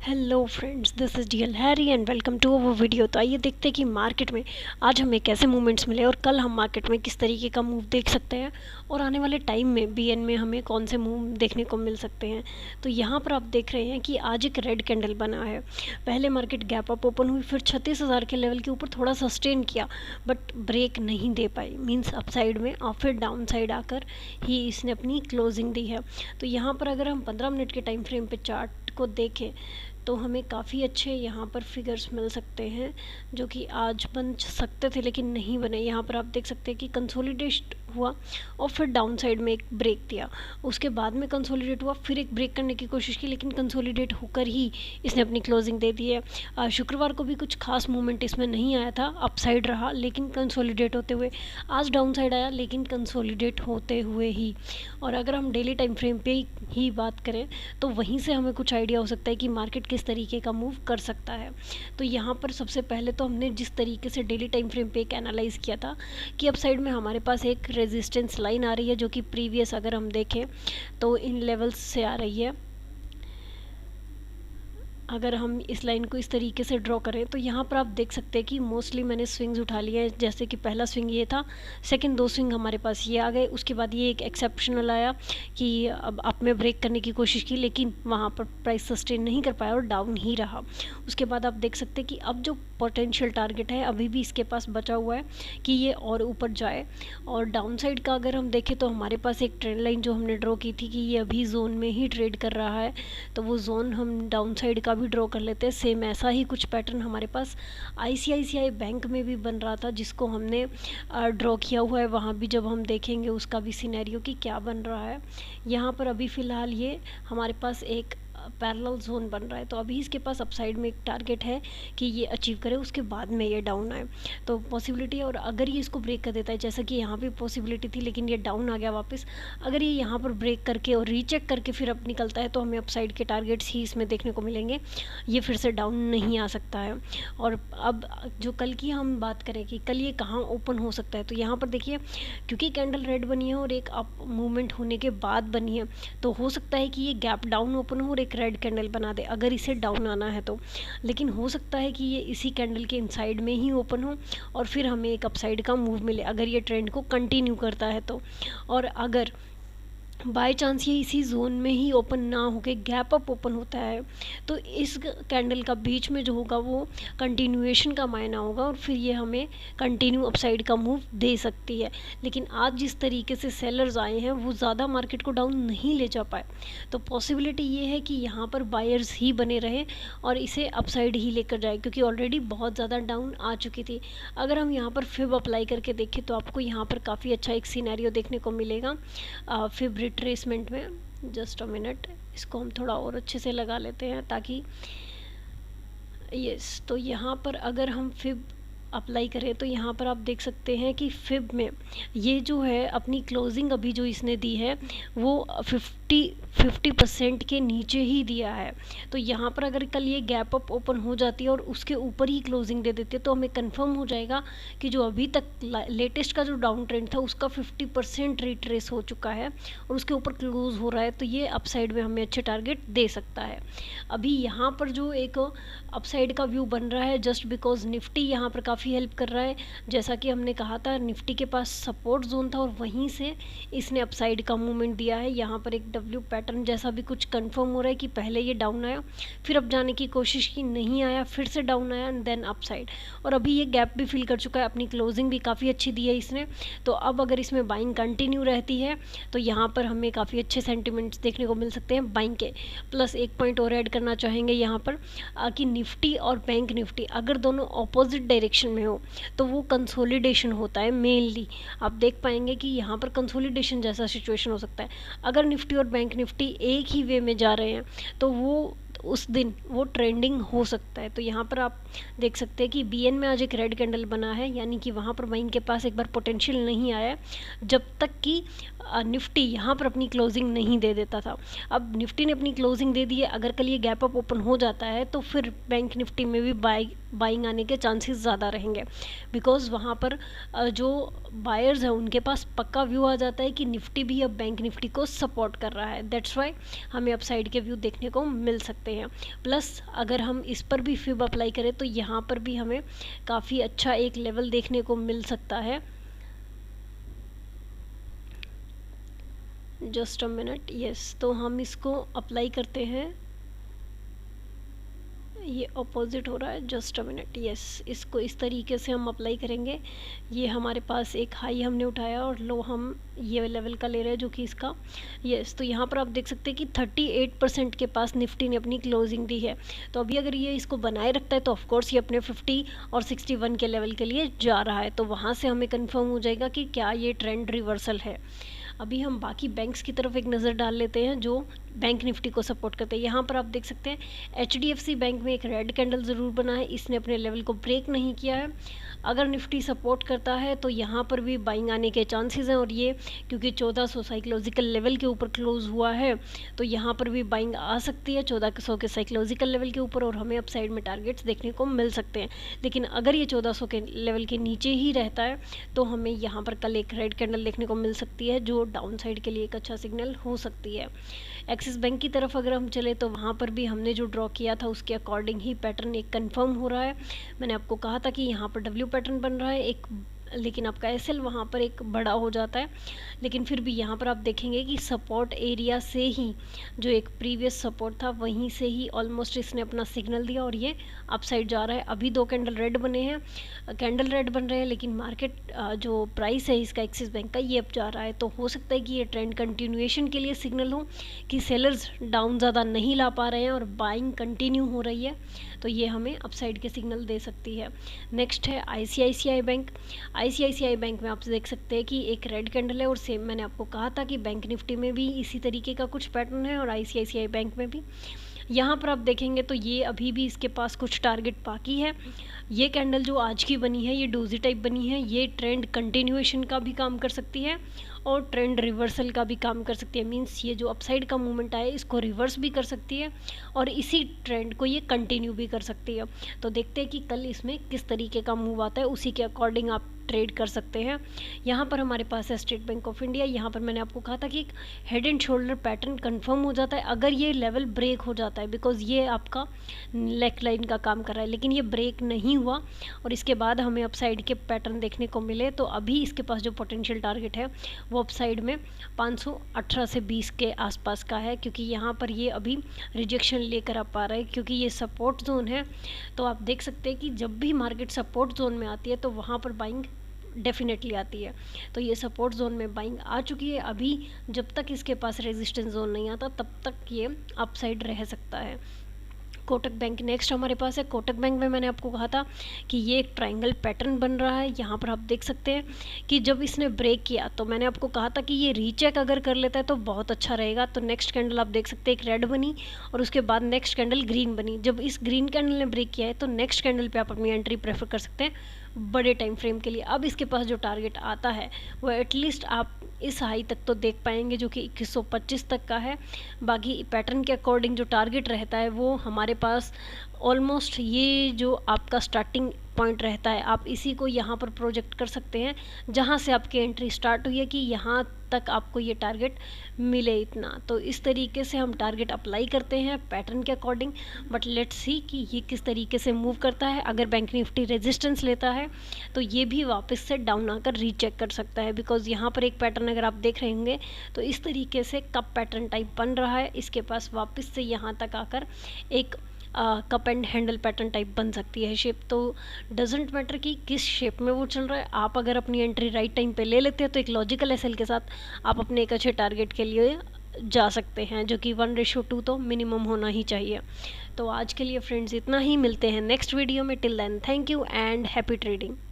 Hello friends, this is DL Harry and welcome to our video. तो आइए देखते हैं कि मार्केट में आज हमें कैसे मूवमेंट्स मिले और कल हम मार्केट में किस तरीके का मूव देख सकते हैं और आने वाले टाइम में बीएन में हमें कौन से मूव देखने को मिल सकते हैं। तो यहाँ पर आप देख रहे हैं कि आज एक रेड कैंडल बना है। पहले मार्केट गैप अप ओपन हुई, फिर 36,000 के लेवल के ऊपर थोड़ा सस्टेन किया बट ब्रेक नहीं दे पाई, मीन्स अपसाइड में और फिर डाउन साइड आकर ही इसने अपनी क्लोजिंग दी है। तो यहाँ पर अगर हम 15 मिनट के टाइम फ्रेम पे चार्ट को देखें तो हमें काफ़ी अच्छे यहाँ पर फिगर्स मिल सकते हैं जो कि आज बन सकते थे लेकिन नहीं बने। यहाँ पर आप देख सकते हैं कि कंसोलिडेट हुआ और फिर डाउन साइड में एक ब्रेक दिया, उसके बाद में कंसोलिडेट हुआ, फिर एक ब्रेक करने की कोशिश की लेकिन कंसोलिडेट होकर ही इसने अपनी क्लोजिंग दे दी है। शुक्रवार को भी कुछ खास मूवमेंट इसमें नहीं आया था, अपसाइड रहा लेकिन कंसोलिडेट होते हुए। आज डाउन साइड आया लेकिन कंसोलिडेट होते हुए ही। और अगर हम डेली टाइम फ्रेम पे ही बात करें तो वहीं से हमें कुछ आइडिया हो सकता है कि मार्केट किस तरीके का मूव कर सकता है। तो यहाँ पर सबसे पहले तो हमने जिस तरीके से डेली टाइम फ्रेम पे एक एनालाइज किया था कि अब साइड में हमारे पास एक रेजिस्टेंस लाइन आ रही है जो कि प्रीवियस अगर हम देखें तो इन लेवल्स से आ रही है। अगर हम इस लाइन को इस तरीके से ड्रॉ करें तो यहाँ पर आप देख सकते हैं कि मोस्टली मैंने स्विंग्स उठा लिए हैं। जैसे कि पहला स्विंग ये था, सेकंड दो स्विंग हमारे पास ये आ गए, उसके बाद ये एक एक्सेप्शनल आया कि अब अप में ब्रेक करने की कोशिश की लेकिन वहाँ पर प्राइस सस्टेन नहीं कर पाया और डाउन ही रहा। उसके बाद आप देख सकते हैं कि अब जो पोटेंशियल टारगेट है अभी भी इसके पास बचा हुआ है कि ये और ऊपर जाए। और डाउन साइड का अगर हम देखें तो हमारे पास एक ट्रेंड लाइन जो हमने ड्रॉ की थी कि ये अभी जोन में ही ट्रेड कर रहा है, तो वो जोन हम डाउन साइड का भी ड्रॉ कर लेते हैं। सेम ऐसा ही कुछ पैटर्न हमारे पास आईसीआईसीआई बैंक में भी बन रहा था जिसको हमने ड्रॉ किया हुआ है। वहाँ भी जब हम देखेंगे उसका भी सिनेरियो कि क्या बन रहा है। यहाँ पर अभी फ़िलहाल ये हमारे पास एक पैरेलल जोन बन रहा है, तो अभी इसके पास अपसाइड में एक टारगेट है कि ये अचीव करे, उसके बाद में ये डाउन आए तो पॉसिबिलिटी है। और अगर ये इसको ब्रेक कर देता है, जैसा कि यहाँ पे पॉसिबिलिटी थी लेकिन ये डाउन आ गया वापस, अगर ये यहाँ पर ब्रेक करके और रीचेक करके फिर अब निकलता है तो हमें अपसाइड के टारगेट्स ही इसमें देखने को मिलेंगे, ये फिर से डाउन नहीं आ सकता है। और अब जो कल की हम बात करें कि कल ये कहाँ ओपन हो सकता है, तो यहाँ पर देखिए क्योंकि कैंडल रेड बनी है और एक अप मूवमेंट होने के बाद बनी है तो हो सकता है कि ये गैप डाउन ओपन हो और एक रेड कैंडल बना दे अगर इसे डाउन आना है तो। लेकिन हो सकता है कि ये इसी कैंडल के इनसाइड में ही ओपन हो और फिर हमें एक अपसाइड का मूव मिले अगर ये ट्रेंड को कंटिन्यू करता है तो। और अगर बाय चांस ये इसी जोन में ही ओपन ना होके गैप अप ओपन होता है तो इस कैंडल का बीच में जो होगा वो कंटिन्यूएशन का मायना होगा और फिर ये हमें कंटिन्यू अपसाइड का मूव दे सकती है। लेकिन आज जिस तरीके से सेलर्स आए हैं वो ज़्यादा मार्केट को डाउन नहीं ले जा पाए, तो पॉसिबिलिटी ये है कि यहाँ पर बायर्स ही बने रहे और इसे अपसाइड ही लेकर जाए क्योंकि ऑलरेडी बहुत ज़्यादा डाउन आ चुकी थी। अगर हम यहाँ पर फिब अप्लाई करके देखें तो आपको यहाँ पर काफ़ी अच्छा एक सिनेरियो देखने को मिलेगा फिब रिट्रेसमेंट में। जस्ट अ मिनट, इसको हम थोड़ा और अच्छे से लगा लेते हैं ताकि यस। तो यहाँ पर अगर हम फिब अप्लाई करें तो यहाँ पर आप देख सकते हैं कि फिब में ये जो है अपनी क्लोजिंग अभी जो इसने दी है वो 50% के नीचे ही दिया है। तो यहाँ पर अगर कल ये गैप अप ओपन हो जाती है और उसके ऊपर ही क्लोजिंग दे देती है तो हमें कंफर्म हो जाएगा कि जो अभी तक लेटेस्ट का जो डाउन ट्रेंड था उसका 50% रिट्रेस हो चुका है और उसके ऊपर क्लोज हो रहा है, तो ये अपसाइड में हमें अच्छे टारगेट दे सकता है। अभी यहाँ पर जो एक अपसाइड का व्यू बन रहा है जस्ट बिकॉज निफ्टी यहाँ पर काफ़ी हेल्प कर रहा है। जैसा कि हमने कहा था निफ्टी के पास सपोर्ट जोन था और वहीं से इसने अपसाइड का मूवमेंट दिया है। यहाँ पर एक डब्ल्यू पैटर्न जैसा भी कुछ कंफर्म हो रहा है कि पहले ये डाउन आया, फिर अब जाने की कोशिश की, नहीं आया, फिर से डाउन आया एंड देन अपसाइड। और अभी ये गैप भी फिल कर चुका है, अपनी क्लोजिंग भी काफ़ी अच्छी दी है इसने। तो अब अगर इसमें बाइंग कंटिन्यू रहती है तो यहाँ पर हमें काफ़ी अच्छे सेंटिमेंट्स देखने को मिल सकते हैं बाइंग के। प्लस एक पॉइंट और ऐड करना चाहेंगे यहाँ पर कि निफ्टी और बैंक निफ्टी अगर दोनों ऑपोजिट डायरेक्शन में हो तो वो कंसोलिडेशन होता है मेनली। आप देख पाएंगे कि यहाँ पर कंसोलिडेशन जैसा सिचुएशन हो सकता है। अगर निफ्टी और बैंक निफ्टी एक ही वे में जा रहे हैं तो वो उस दिन वो ट्रेंडिंग हो सकता है। तो यहाँ पर आप देख सकते हैं कि बीएन में आज एक रेड कैंडल बना है, यानी कि वहाँ पर बाइंग के पास एक बार पोटेंशियल नहीं आया जब तक कि निफ्टी यहाँ पर अपनी क्लोजिंग नहीं दे देता था। अब निफ्टी ने अपनी क्लोजिंग दे दी है, अगर कल ये गैप अप ओपन हो जाता है तो फिर बैंक निफ्टी में भी बाई बाइंग आने के चांसेस ज़्यादा रहेंगे, बिकॉज़ वहाँ पर जो बायर्स हैं उनके पास पक्का व्यू आ जाता है कि निफ्टी भी अब बैंक निफ्टी को सपोर्ट कर रहा है। दैट्स वाई हमें अपसाइड के व्यू देखने को मिल सकते हैं। प्लस अगर हम इस पर भी फिब अप्लाई करें तो यहाँ पर भी हमें काफ़ी अच्छा एक लेवल देखने को मिल सकता है। जस्ट अ मिनट, यस, तो हम इसको अप्लाई करते हैं। ये अपोजिट हो रहा है, जस्ट अ मिनट, यस, इसको इस तरीके से हम अप्लाई करेंगे। ये हमारे पास एक हाई हमने उठाया और लो हम ये लेवल का ले रहे हैं जो कि इसका, यस, तो यहाँ पर आप देख सकते हैं कि 38% के पास निफ्टी ने अपनी क्लोजिंग दी है। तो अभी अगर ये इसको बनाए रखता है तो ऑफकोर्स ये अपने 50 और 61 के लेवल के लिए जा रहा है, तो वहाँ से हमें कन्फर्म हो जाएगा कि क्या ये ट्रेंड रिवर्सल है। अभी हम बाकी बैंक्स की तरफ एक नज़र डाल लेते हैं जो बैंक निफ्टी को सपोर्ट करते हैं। यहाँ पर आप देख सकते हैं HDFC बैंक में एक रेड कैंडल ज़रूर बना है, इसने अपने लेवल को ब्रेक नहीं किया है। अगर निफ्टी सपोर्ट करता है तो यहाँ पर भी बाइंग आने के चांसेस हैं, और ये क्योंकि 1400 साइकोलॉजिकल लेवल के ऊपर क्लोज हुआ है तो यहाँ पर भी बाइंग आ सकती है 1400 के साइकोलॉजिकल लेवल के ऊपर, और हमें अपसाइड में टारगेट्स देखने को मिल सकते हैं। लेकिन अगर ये 1400 के लेवल के नीचे ही रहता है तो हमें यहाँ पर कल एक रेड कैंडल देखने को मिल सकती है जो डाउन साइड के लिए एक अच्छा सिग्नल हो सकती है। एक्सिस बैंक की तरफ अगर हम चले तो वहाँ पर भी हमने जो ड्रॉ किया था उसके अकॉर्डिंग ही पैटर्न एक कंफर्म हो रहा है। मैंने आपको कहा था कि यहाँ पर डब्ल्यू पैटर्न बन रहा है एक, लेकिन आपका एसएल वहाँ पर एक बड़ा हो जाता है। लेकिन फिर भी यहाँ पर आप देखेंगे कि सपोर्ट एरिया से ही जो एक प्रीवियस सपोर्ट था वहीं से ही ऑलमोस्ट इसने अपना सिग्नल दिया और ये अपसाइड जा रहा है। अभी 2 कैंडल रेड बने हैं, कैंडल रेड बन रहे हैं, लेकिन मार्केट जो प्राइस है इसका एक्सिस बैंक का ये अप जा रहा है। तो हो सकता है कि ये ट्रेंड कंटिन्यूएशन के लिए सिग्नल हो कि सेलर्स डाउन ज़्यादा नहीं ला पा रहे हैं और बाइंग कंटिन्यू हो रही है, तो ये हमें अपसाइड के सिग्नल दे सकती है। नेक्स्ट है ICICI बैंक। ICICI बैंक में आप देख सकते हैं कि एक रेड कैंडल है, और सेम मैंने आपको कहा था कि बैंक निफ्टी में भी इसी तरीके का कुछ पैटर्न है और ICICI बैंक में भी। यहाँ पर आप देखेंगे तो ये अभी भी इसके पास कुछ टारगेट बाकी है। ये कैंडल जो आज की बनी है ये डोजी टाइप बनी है, ये ट्रेंड कंटिन्यूएशन का भी काम कर सकती है और ट्रेंड रिवर्सल का भी काम कर सकती है। मींस ये जो अपसाइड का मूवमेंट आया इसको रिवर्स भी कर सकती है और इसी ट्रेंड को ये कंटिन्यू भी कर सकती है। तो देखते हैं कि कल इसमें किस तरीके का मूव आता है, उसी के अकॉर्डिंग आप ट्रेड कर सकते हैं। यहाँ पर हमारे पास है स्टेट बैंक ऑफ इंडिया। यहाँ पर मैंने आपको कहा था कि एक head and shoulder pattern confirm हो जाता है अगर ये लेवल ब्रेक हो जाता है, बिकॉज ये आपका नेक लाइन का काम कर रहा है, लेकिन ये ब्रेक नहीं हुआ और इसके बाद हमें अपसाइड के पैटर्न देखने को मिले। तो अभी इसके पास जो पोटेंशियल टारगेट है वो अपसाइड में 518 से 20 के आसपास का है, क्योंकि यहाँ पर ये अभी रिजेक्शन लेकर आ पा रहा है क्योंकि ये सपोर्ट जोन है। तो आप देख सकते हैं कि जब भी मार्केट सपोर्ट जोन में आती है तो वहाँ पर बाइंग डेफिनेटली आती है। तो ये सपोर्ट जोन में बाइंग आ चुकी है। अभी जब तक इसके पास रेजिस्टेंस जोन नहीं आता तब तक ये अपसाइड रह सकता है। कोटक बैंक नेक्स्ट हमारे पास है। कोटक बैंक में मैंने आपको कहा था कि ये एक ट्रायंगल पैटर्न बन रहा है। यहाँ पर आप देख सकते हैं कि जब इसने ब्रेक किया तो मैंने आपको कहा था कि ये रीचेक अगर कर लेता है तो बहुत अच्छा रहेगा। तो नेक्स्ट कैंडल आप देख सकते हैं एक रेड बनी और उसके बाद नेक्स्ट कैंडल ग्रीन बनी। जब इस ग्रीन कैंडल ने ब्रेक किया है तो नेक्स्ट कैंडल पे आप अपनी एंट्री प्रेफर कर सकते हैं बड़े टाइम फ्रेम के लिए। अब इसके पास जो टारगेट आता है वो एटलीस्ट आप इस हाई तक तो देख पाएंगे जो कि 2125 तक का है। बाकी पैटर्न के अकॉर्डिंग जो टारगेट रहता है वो हमारे पास ऑलमोस्ट ये जो आपका स्टार्टिंग पॉइंट रहता है आप इसी को यहाँ पर प्रोजेक्ट कर सकते हैं जहाँ से आपकी एंट्री स्टार्ट हुई है कि यहाँ तक आपको ये टारगेट मिले इतना। तो इस तरीके से हम टारगेट अप्लाई करते हैं पैटर्न के अकॉर्डिंग। बट लेट्स सी कि ये किस तरीके से मूव करता है। अगर बैंक निफ्टी रेजिस्टेंस लेता है तो ये भी वापस से डाउन आकर रीचेक कर सकता है, बिकॉज यहाँ पर एक पैटर्न अगर आप देख रहे होंगे तो इस तरीके से कप पैटर्न टाइप बन रहा है। इसके पास वापस से यहाँ तक आकर एक cup and handle pattern type बन सकती है शेप। तो डजेंट मैटर कि किस शेप में वो चल रहा है, आप अगर अपनी एंट्री राइट टाइम पे ले लेते हैं तो एक लॉजिकल एसएल के साथ आप अपने एक अच्छे टारगेट के लिए जा सकते हैं, जो कि 1:2 तो मिनिमम होना ही चाहिए। तो आज के लिए फ्रेंड्स इतना ही, मिलते हैं नेक्स्ट वीडियो में। Till then thank you and happy trading.